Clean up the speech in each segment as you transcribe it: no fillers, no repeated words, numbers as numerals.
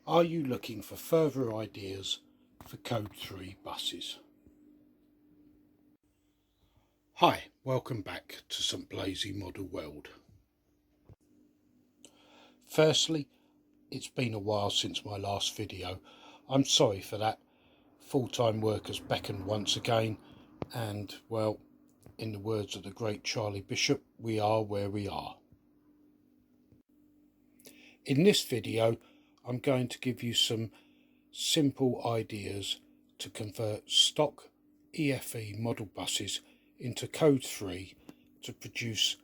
Are you looking for further ideas for Code 3 buses? Hi, welcome back to St Blazey Model World. Firstly, it's been a while since my last video. I'm sorry for that. Full-time work has beckoned once again, and well, in the words of the great Charlie Bishop, we are where we are. In this video, I'm going to give you some simple ideas to convert stock EFE model buses into Code 3 to produce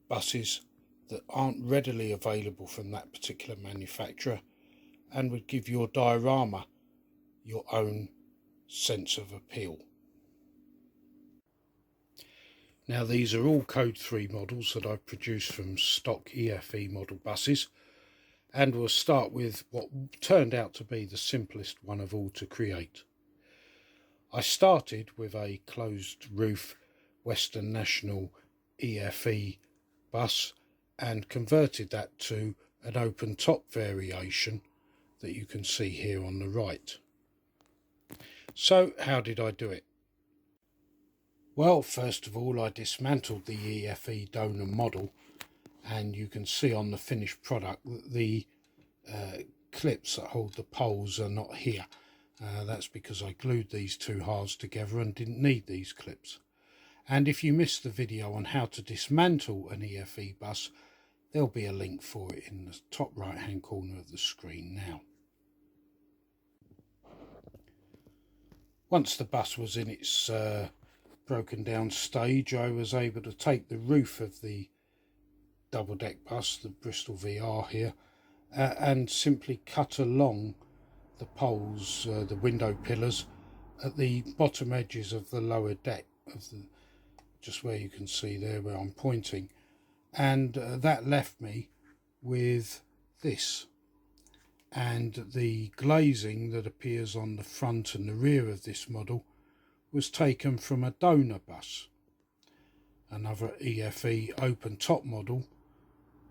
buses that aren't readily available from that particular manufacturer and would give your diorama your own sense of appeal. Now, these are all Code 3 models that I've produced from stock EFE model buses, and we'll start with what turned out to be the simplest one of all to create. I started with a closed roof Western National EFE bus and converted that to an open top variation that you can see here on the right. So how did I do it? Well, first of all, I dismantled the EFE donor model, and you can see on the finished product that the clips that hold the poles are not here. That's because I glued these two halves together and didn't need these clips. And if you missed the video on how to dismantle an EFE bus, there'll be a link for it in the top right hand corner of the screen now. Once the bus was in its broken down stage, I was able to take the roof of the double deck bus, the Bristol VR here, and simply cut along the poles, the window pillars at the bottom edges of the lower deck, just where you can see there where I'm pointing, and that left me with this. And the glazing that appears on the front and the rear of this model was taken from a donor bus, another EFE open top model,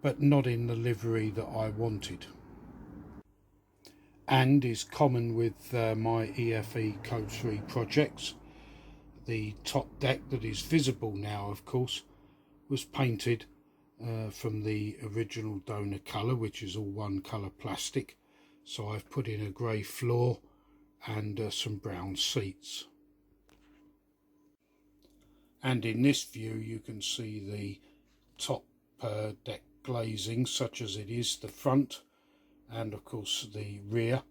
but not in the livery that I wanted, and is common with my EFE Code 3 projects. The top deck that is visible now, of course, was painted from the original donor colour, which is all one colour plastic. So I've put in a grey floor and some brown seats. And in this view you can see the top deck glazing, such as it is the front and of course the rear,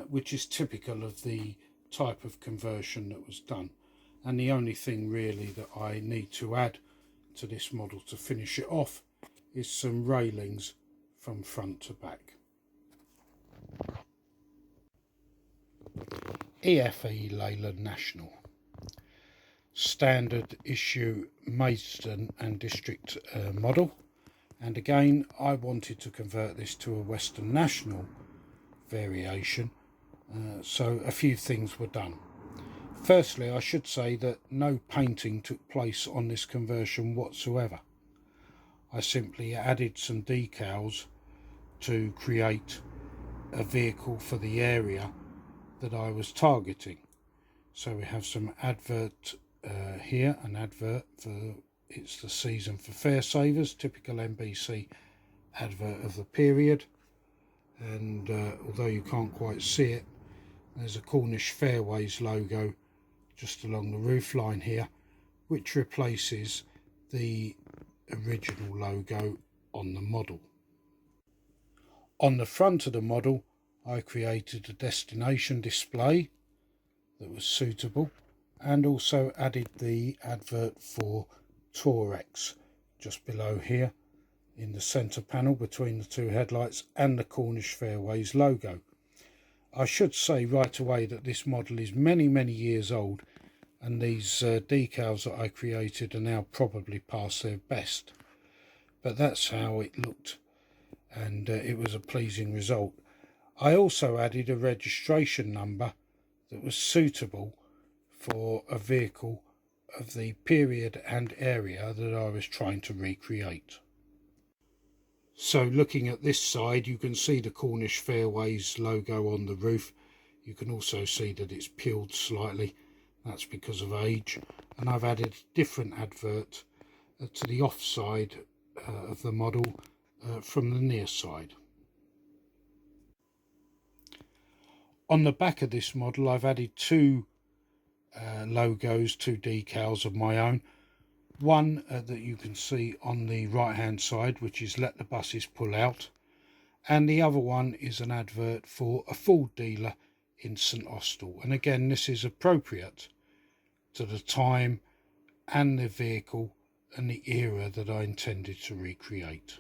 which is typical of the type of conversion that was done. And the only thing really that I need to add to this model to finish it off is some railings from front to back. EFE Leyland National. Standard issue Maidstone and District model, and again I wanted to convert this to a Western National variation, so a few things were done. Firstly, I should say that no painting took place on this conversion whatsoever. I simply added some decals to create a vehicle for the area that I was targeting. So we have some advert here, an advert for it's the season for fare savers, typical NBC advert of the period, and although you can't quite see it, there's a Cornish Fairways logo just along the roof line here, which replaces the original logo on the model. On the front of the model I created a destination display that was suitable, and also added the advert for Tourex just below here in the centre panel between the two headlights and the Cornish Fairways logo. I should say right away that this model is many years old, and these decals that I created are now probably past their best, but that's how it looked, and it was a pleasing result. I also added a registration number that was suitable for a vehicle of the period and area that I was trying to recreate. So looking at this side, you can see the Cornish Fairways logo on the roof. You can also see that it's peeled slightly. That's because of age. And I've added a different advert to the off side of the model from the near side. On the back of this model, I've added two logos, two decals of my own. One that you can see on the right hand side, which is "Let the buses pull out," and the other one is an advert for a Ford dealer in St Austell. And again, this is appropriate to the time and the vehicle and the era that I intended to recreate.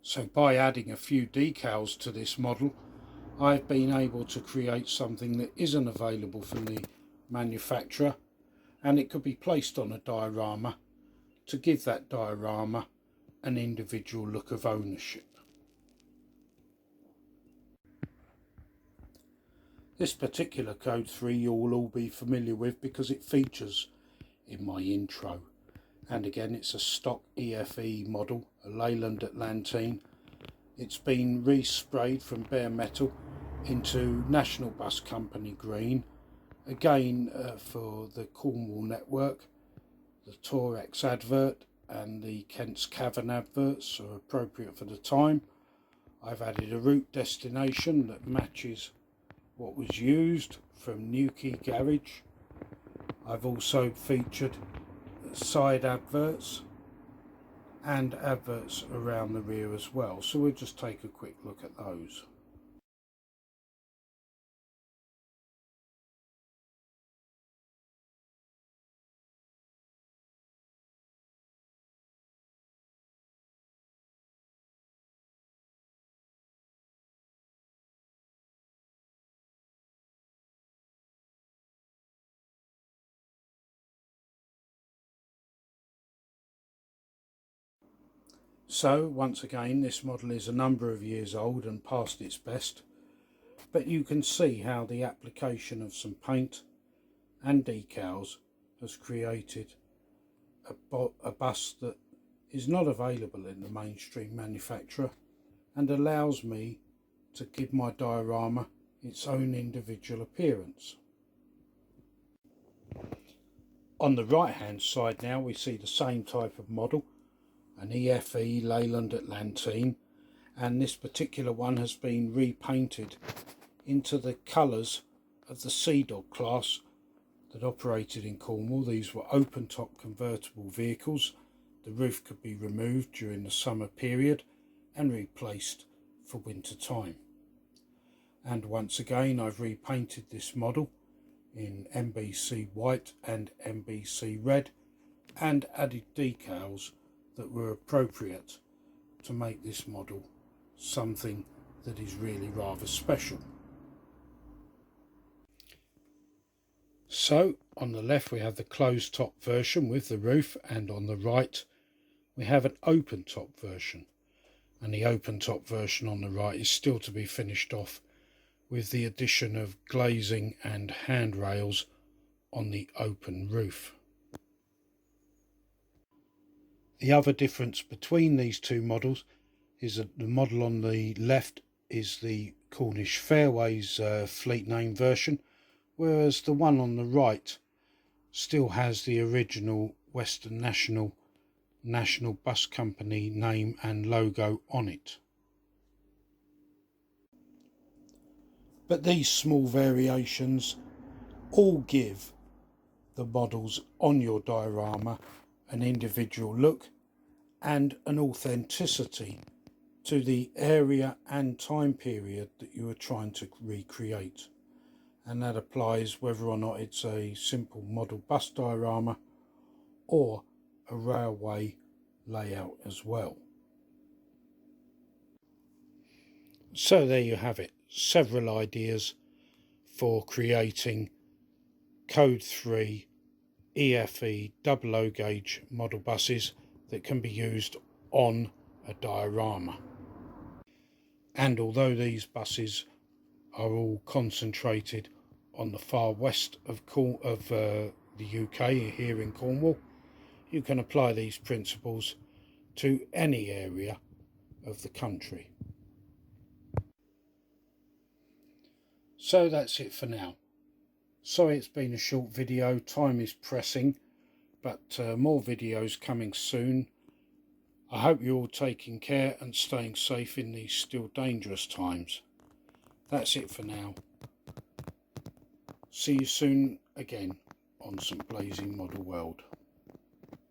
So by adding a few decals to this model, I've been able to create something that isn't available from the manufacturer, and it could be placed on a diorama to give that diorama an individual look of ownership. This particular Code 3 you will all be familiar with because it features in my intro. And again, it's a stock EFE model, a Leyland Atlantine. It's been resprayed from bare metal into National Bus Company green, again for the Cornwall network. The Torex advert and the Kent's Cavern adverts are appropriate for the time. I've added a route destination that matches what was used from Newquay Garage. I've also featured side adverts and adverts around the rear as well, so we'll just take a quick look at those. So once again, this model is a number of years old and past its best, but you can see how the application of some paint and decals has created a bus that is not available in the mainstream manufacturer and allows me to give my diorama its own individual appearance. On the right hand side now we see the same type of model, an EFE Leyland Atlantine, and this particular one has been repainted into the colours of the Sea Dog class that operated in Cornwall. These were open top convertible vehicles. The roof could be removed during the summer period and replaced for winter time. And once again, I've repainted this model in MBC white and MBC red and added decals that were appropriate to make this model something that is really rather special. So on the left we have the closed top version with the roof, and on the right we have an open top version, and the open top version on the right is still to be finished off with the addition of glazing and handrails on the open roof. The other difference between these two models is that the model on the left is the Cornish Fairways fleet name version, whereas the one on the right still has the original Western National Bus Company name and logo on it. But these small variations all give the models on your diorama an individual look and an authenticity to the area and time period that you are trying to recreate. And that applies whether or not it's a simple model bus diorama or a railway layout as well. So there you have it, several ideas for creating Code 3 EFE double O gauge model buses that can be used on a diorama. And although these buses are all concentrated on the far west of the UK here in Cornwall, you can apply these principles to any area of the country. So that's it for now. Sorry it's been a short video, time is pressing, but more videos coming soon. I hope you're all taking care and staying safe in these still dangerous times. That's it for now. See you soon again on St Blazey Model World.